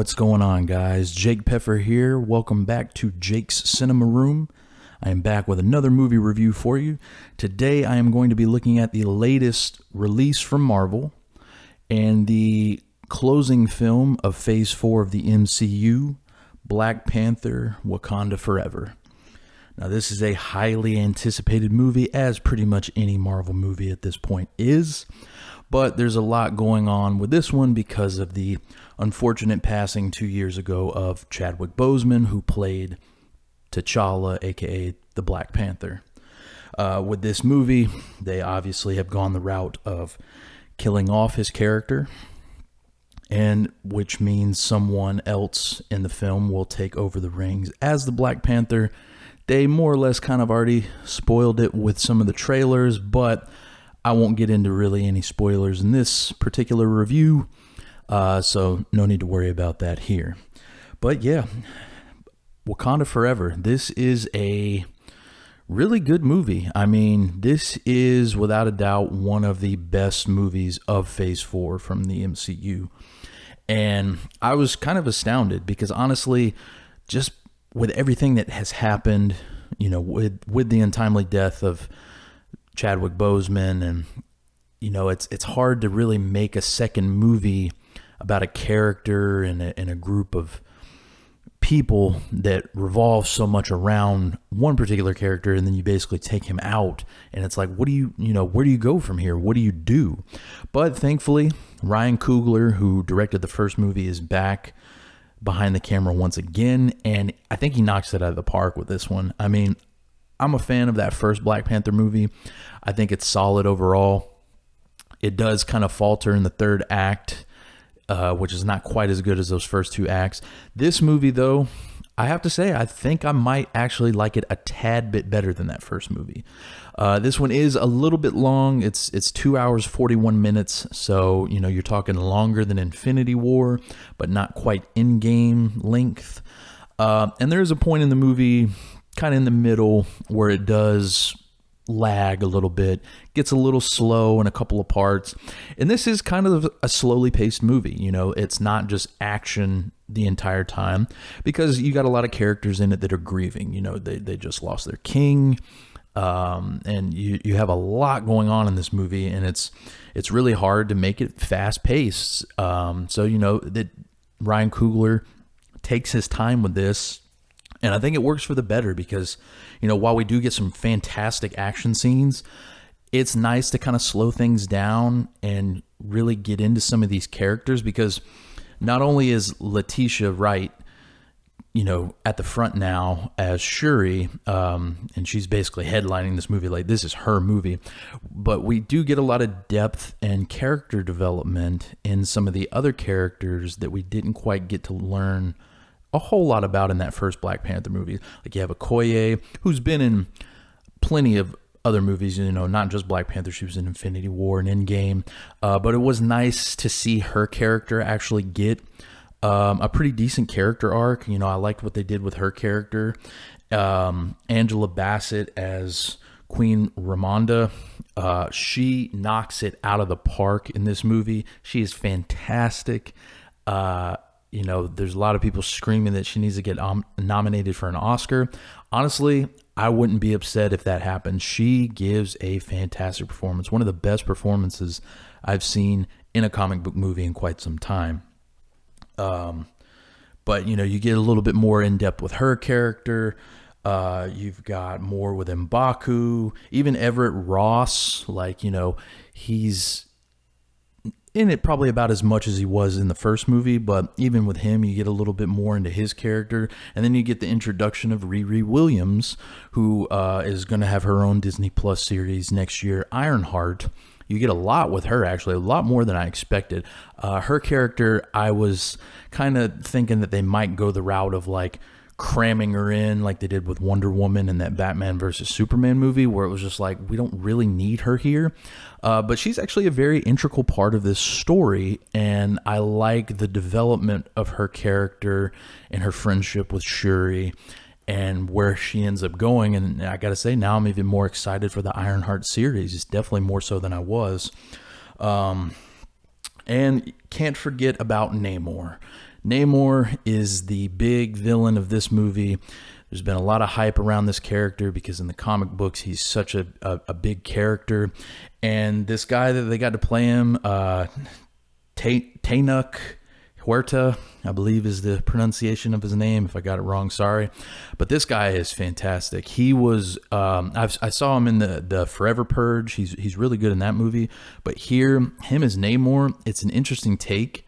What's going on, guys? Jake Peffer here. Welcome back to Jake's Cinema Room. I am back with another movie review for you. Today I am going to be looking at the latest release from Marvel and the closing film of Phase 4 of the MCU, Black Panther, Wakanda Forever. Now, this is a highly anticipated movie, as pretty much any Marvel movie at this point is. But there's a lot going on with this one because of the unfortunate passing 2 years ago of Chadwick Boseman, who played T'Challa, aka the Black Panther. With this movie, they obviously have gone the route of killing off his character, and which means someone else in the film will take over the reins as the Black Panther. They more or less kind of already spoiled it with some of the trailers, but I won't get into really any spoilers in this particular review, so no need to worry about that here. But yeah, Wakanda Forever. This is a really good movie. I mean, this is without a doubt one of the best movies of Phase 4 from the MCU. And I was kind of astounded because honestly, just with everything that has happened, you know, with the untimely death of Chadwick Boseman, and you know, it's hard to really make a second movie about a character and a group of people that revolve so much around one particular character, and then you basically take him out, and it's like, what do you know, where do you go from here? What do you do? But thankfully, Ryan Coogler, who directed the first movie, is back behind the camera once again, and I think he knocks it out of the park with this one. I mean, I'm a fan of that first Black Panther movie. I think it's solid overall. It does kind of falter in the third act, which is not quite as good as those first two acts. This movie, though, I have to say, I think I might actually like it a tad bit better than that first movie. This one is a little bit long. It's 2 hours, 41 minutes. So, you know, you're talking longer than Infinity War, but not quite in-game length. And there's a point in the movie, kind of in the middle, where it does lag a little bit, gets a little slow in a couple of parts. And this is kind of a slowly paced movie. You know, it's not just action the entire time, because you got a lot of characters in it that are grieving. You know, they just lost their king. And you have a lot going on in this movie, and it's really hard to make it fast paced. So, you know, that Ryan Coogler takes his time with this. And I think it works for the better because, you know, while we do get some fantastic action scenes, it's nice to kind of slow things down and really get into some of these characters, because not only is Letitia Wright, you know, at the front now as Shuri, and she's basically headlining this movie, like this is her movie, but we do get a lot of depth and character development in some of the other characters that we didn't quite get to learn a whole lot about in that first Black Panther movie. Like, you have Okoye, who's been in plenty of other movies, you know, not just Black Panther. She was in Infinity War and Endgame. But it was nice to see her character actually get a pretty decent character arc. You know, I liked what they did with her character. Angela Bassett as Queen Ramonda. She knocks it out of the park in this movie. She is fantastic. You know, there's a lot of people screaming that she needs to get nominated for an Oscar. Honestly, I wouldn't be upset if that happened. She gives a fantastic performance. One of the best performances I've seen in a comic book movie in quite some time. But, you know, you get a little bit more in depth with her character. You've got more with M'Baku. Even Everett Ross, like, you know, he's in it probably about as much as he was in the first movie, but even with him, you get a little bit more into his character. And then you get the introduction of Riri Williams, who is going to have her own Disney Plus series next year, Ironheart. You get a lot with her, actually, a lot more than I expected. Her character, I was kind of thinking that they might go the route of like cramming her in like they did with Wonder Woman in that Batman versus Superman movie, where it was just like, we don't really need her here. But she's actually a very integral part of this story, and I like the development of her character and her friendship with Shuri and where she ends up going. And I gotta say, now I'm even more excited for the Ironheart series. It's definitely more so than I was. And can't forget about Namor. Namor is the big villain of this movie. There's been a lot of hype around this character because in the comic books, he's such a big character. And this guy that they got to play him, Tenoch Huerta, I believe is the pronunciation of his name. If I got it wrong, sorry. But this guy is fantastic. He was, I saw him in the Forever Purge. He's really good in that movie. But here, him as Namor, it's an interesting take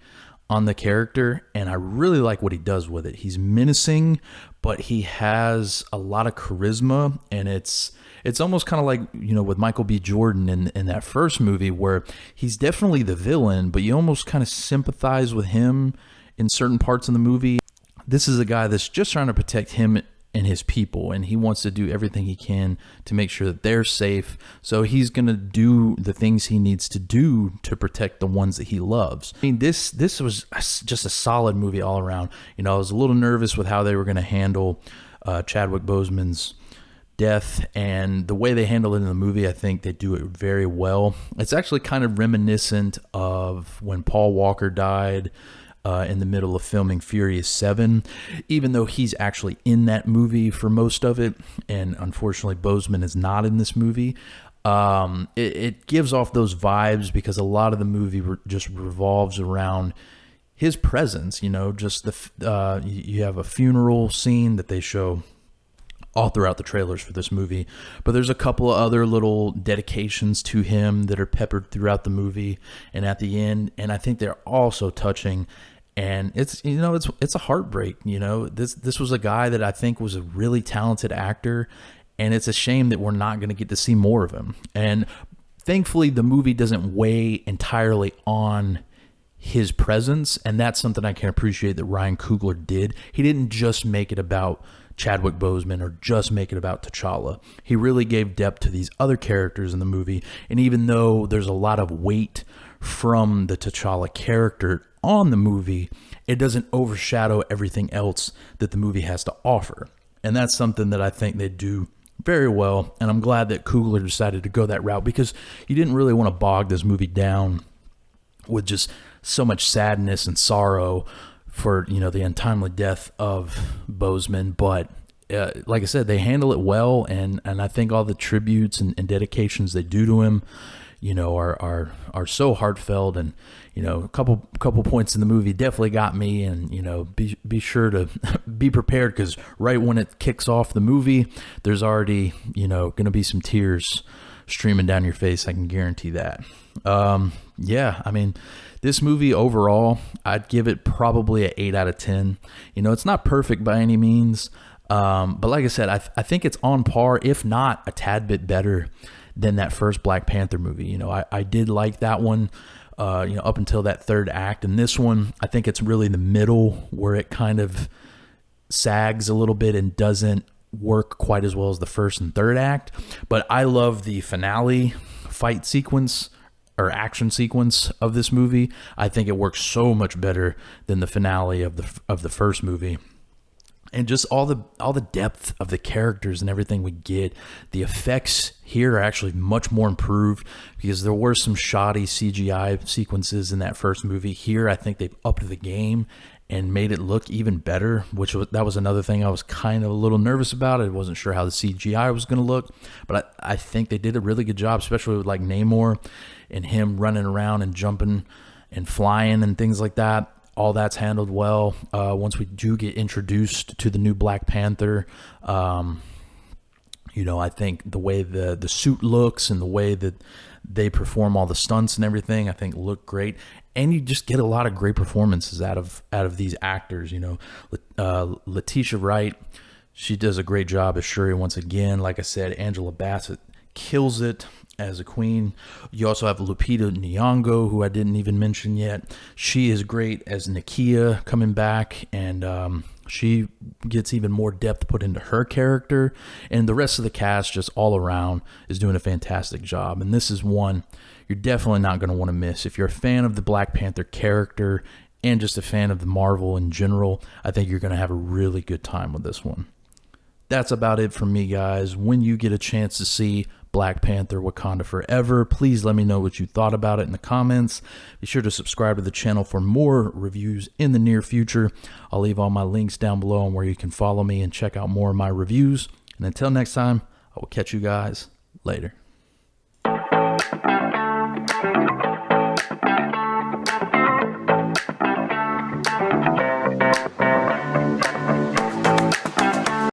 on the character, and I really like what he does with it. He's menacing, but he has a lot of charisma, and it's almost kind of like, you know, with Michael B. Jordan in that first movie, where he's definitely the villain, but you almost kind of sympathize with him in certain parts of the movie. This is a guy that's just trying to protect him and his people, and he wants to do everything he can to make sure that they're safe. So he's going to do the things he needs to do to protect the ones that he loves. I mean, this was just a solid movie all around. You know, I was a little nervous with how they were going to handle Chadwick Boseman's death, and the way they handle it in the movie, I think they do it very well. It's actually kind of reminiscent of when Paul Walker died in the middle of filming Furious 7, even though he's actually in that movie for most of it, and unfortunately Boseman is not in this movie. It gives off those vibes because a lot of the movie just revolves around his presence. You know, just you have a funeral scene that they show all throughout the trailers for this movie, but there's a couple of other little dedications to him that are peppered throughout the movie and at the end, and I think they're all so touching. And it's, you know, it's a heartbreak. You know, this was a guy that I think was a really talented actor, and it's a shame that we're not going to get to see more of him. And thankfully, the movie doesn't weigh entirely on his presence, and that's something I can appreciate that Ryan Coogler did. He didn't just make it about Chadwick Boseman or just make it about T'Challa. He really gave depth to these other characters in the movie, and even though there's a lot of weight from the T'Challa character on the movie, it doesn't overshadow everything else that the movie has to offer. And that's something that I think they do very well, and I'm glad that Coogler decided to go that route, because you didn't really want to bog this movie down with just so much sadness and sorrow for, you know, the untimely death of Boseman. But like I said, they handle it well, and I think all the tributes and dedications they do to him, you know, are so heartfelt. And, you know, a couple points in the movie definitely got me. And, you know, be sure to be prepared, because right when it kicks off the movie, there's already, you know, going to be some tears streaming down your face. I can guarantee that. Yeah, I mean, this movie overall, I'd give it probably an 8 out of 10. You know, it's not perfect by any means, but like I said, I think it's on par, if not a tad bit better than that first Black Panther movie. You know, I did like that one, you know, up until that third act. And this one, I think it's really the middle where it kind of sags a little bit and doesn't work quite as well as the first and third act. But I love the finale fight sequence or action sequence of this movie. I think it works so much better than the finale of the first movie. And just all the depth of the characters and everything we get. The effects here are actually much more improved, because there were some shoddy CGI sequences in that first movie. Here, I think they've upped the game and made it look even better, that was another thing I was kind of a little nervous about. I wasn't sure how the CGI was going to look, but I think they did a really good job, especially with like Namor and him running around and jumping and flying and things like that. All that's handled well. Once we do get introduced to the new Black Panther, you know, I think the way the suit looks and the way that they perform all the stunts and everything, I think look great. And you just get a lot of great performances out of these actors. You know, Letitia Wright, she does a great job as Shuri once again. Like I said, Angela Bassett kills it as a queen. You also have Lupita Nyong'o, who I didn't even mention yet. She is great as Nakia coming back, and she gets even more depth put into her character. And the rest of the cast, just all around, is doing a fantastic job. And this is one you're definitely not going to want to miss. If you're a fan of the Black Panther character and just a fan of the Marvel in general, I think you're going to have a really good time with this one. That's about it from me, guys. When you get a chance to see Black Panther, Wakanda Forever. Please let me know what you thought about it in the comments. Be sure to subscribe to the channel for more reviews in the near future. I'll leave all my links down below on where you can follow me and check out more of my reviews. And until next time, I will catch you guys later.